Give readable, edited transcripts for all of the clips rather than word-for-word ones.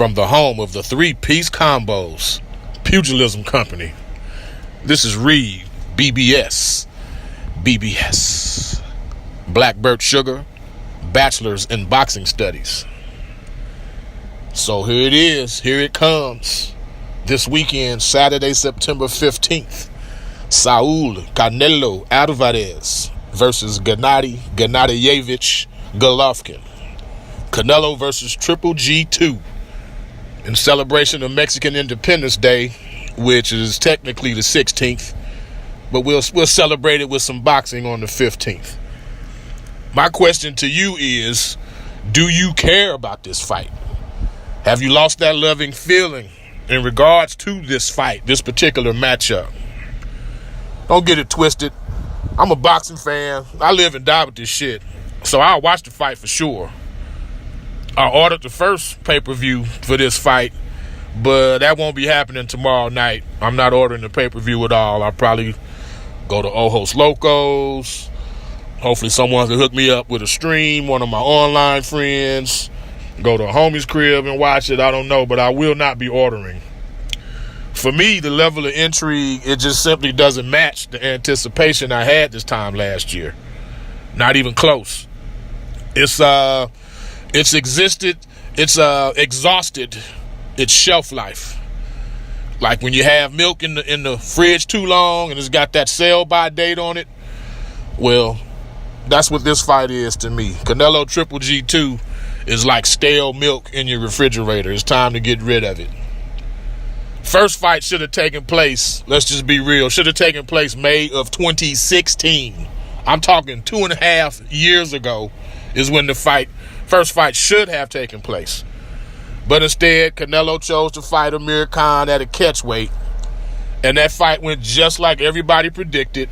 from the home of the three-piece combos, Pugilism Company. This is Reed, BBS, Blackbird Sugar, Bachelor's in Boxing Studies. So here it is, here it comes. This weekend, Saturday, September 15th, Saul Canelo Alvarez versus Gennady Gennadiyevich Golovkin. Canelo versus Triple G2 in celebration of Mexican Independence Day, which is technically the 16th, but we'll celebrate it with some boxing on the 15th. My question to you is, do you care about this fight? Have you lost that loving feeling in regards to this fight, this particular matchup? Don't get it twisted. I'm a boxing fan. I live and die with this shit. So I'll watch the fight for sure. I ordered the first pay-per-view for this fight, but that won't be happening tomorrow night. I'm not ordering the pay-per-view at all. I'll probably go to Ojos Locos. Hopefully someone can hook me up with a stream, one of my online friends. Go to a homie's crib and watch it. I don't know, but I will not be ordering. For me, the level of intrigue, it just simply doesn't match the anticipation I had this time last year. Not even close. It's exhausted its shelf life. Like when you have milk in the fridge too long and it's got that sell-by date on it. Well, that's what this fight is to me. Canelo Triple G2 is like stale milk in your refrigerator. It's time to get rid of it. First fight should have taken place, let's just be real, should have taken place May of 2016. I'm talking 2.5 years ago is when the first fight should have taken place. But instead, Canelo chose to fight Amir Khan at a catchweight. And that fight went just like everybody predicted.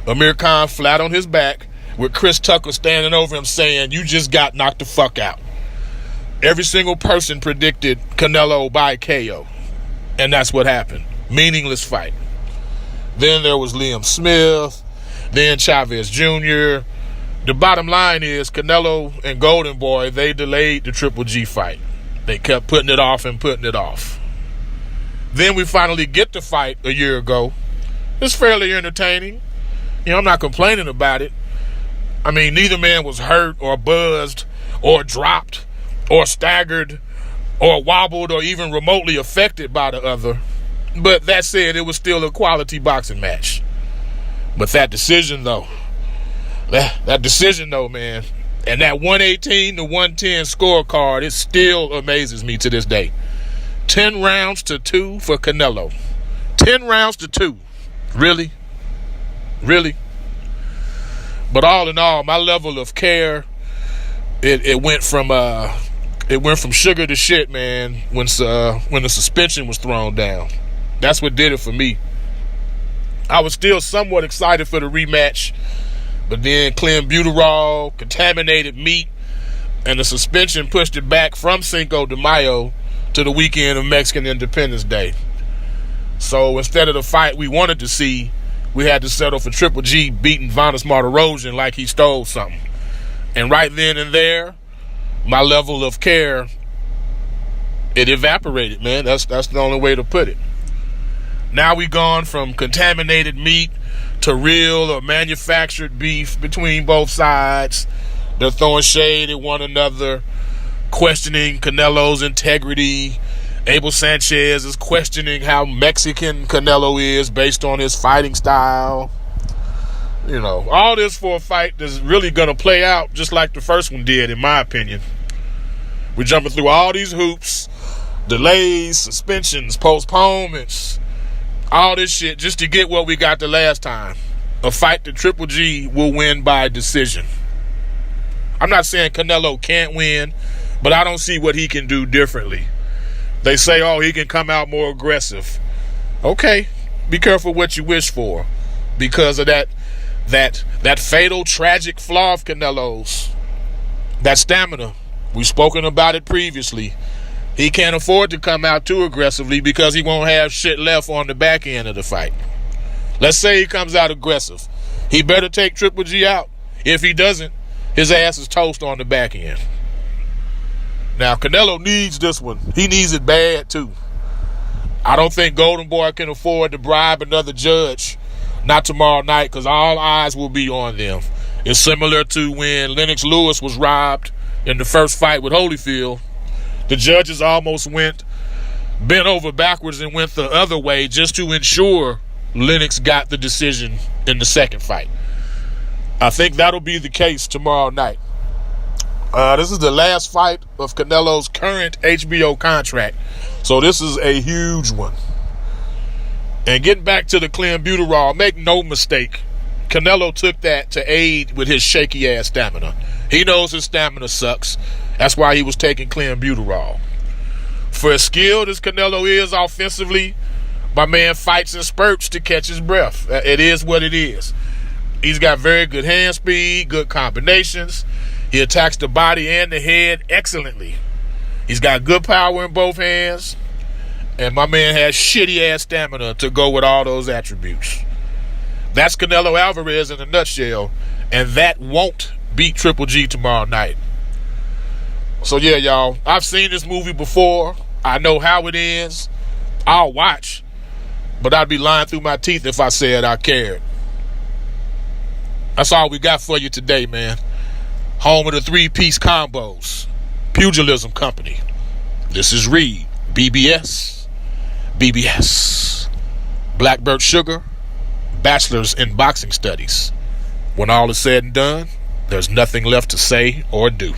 Amir Khan flat on his back with Chris Tucker standing over him saying, "You just got knocked the fuck out." Every single person predicted Canelo by KO. And that's what happened. Meaningless fight. Then there was Liam Smith. Then Chavez Jr. The bottom line is Canelo and Golden Boy, they delayed the Triple G fight. They kept putting it off and putting it off. Then we finally get the fight a year ago. It's fairly entertaining. I'm not complaining about it. I mean, neither man was hurt or buzzed or dropped or staggered or wobbled or even remotely affected by the other. But that said, it was still a quality boxing match. But that decision, though, man, and that 118 to 110 scorecard, it still amazes me to this day. 10 rounds to 2 for Canelo. 10 rounds to 2. Really? Really? But all in all, my level of care, it went from sugar to shit, man, when the suspension was thrown down. That's what did it for me. I was still somewhat excited for the rematch, but then clenbuterol, contaminated meat, and the suspension pushed it back from Cinco de Mayo to the weekend of Mexican Independence Day. So instead of the fight we wanted to see, we had to settle for Triple G beating Vanes Martirosyan like he stole something. And right then and there, my level of care, it evaporated, man. That's the only way to put it. Now we gone from contaminated meat to real or manufactured beef between both sides. They're throwing shade at one another, questioning Canelo's integrity. Abel Sanchez is questioning how Mexican Canelo is based on his fighting style. All this for a fight that's really going to play out just like the first one did, in my opinion. We're jumping through all these hoops, delays, suspensions, postponements, all this shit just to get what we got the last time. A fight that Triple G will win by decision. I'm not saying Canelo can't win, but I don't see what he can do differently. They say, he can come out more aggressive. Okay, be careful what you wish for, because of that fatal, tragic flaw of Canelo's, that stamina. We've spoken about it previously. He can't afford to come out too aggressively because he won't have shit left on the back end of the fight. Let's say he comes out aggressive. He better take Triple G out. If he doesn't, his ass is toast on the back end. Now, Canelo needs this one. He needs it bad, too. I don't think Golden Boy can afford to bribe another judge. Not tomorrow night, because all eyes will be on them. It's similar to when Lennox Lewis was robbed in the first fight with Holyfield. The judges almost bent over backwards and went the other way just to ensure Lennox got the decision in the second fight. I think that'll be the case tomorrow night. This is the last fight of Canelo's current HBO contract. So this is a huge one. And getting back to the clenbuterol, make no mistake, Canelo took that to aid with his shaky-ass stamina. He knows his stamina sucks. That's why he was taking clenbuterol. For as skilled as Canelo is offensively, my man fights in spurts to catch his breath. It is what it is. He's got very good hand speed, good combinations. He attacks the body and the head excellently. He's got good power in both hands. And my man has shitty-ass stamina to go with all those attributes. That's Canelo Alvarez in a nutshell. And that won't beat Triple G tomorrow night. So, yeah, y'all. I've seen this movie before. I know how it ends. I'll watch. But I'd be lying through my teeth if I said I cared. That's all we got for you today, man. Home of the three-piece combos. Pugilism Company. This is Reed. BBS. Blackbird Sugar. Bachelor's in Boxing Studies. When all is said and done, there's nothing left to say or do.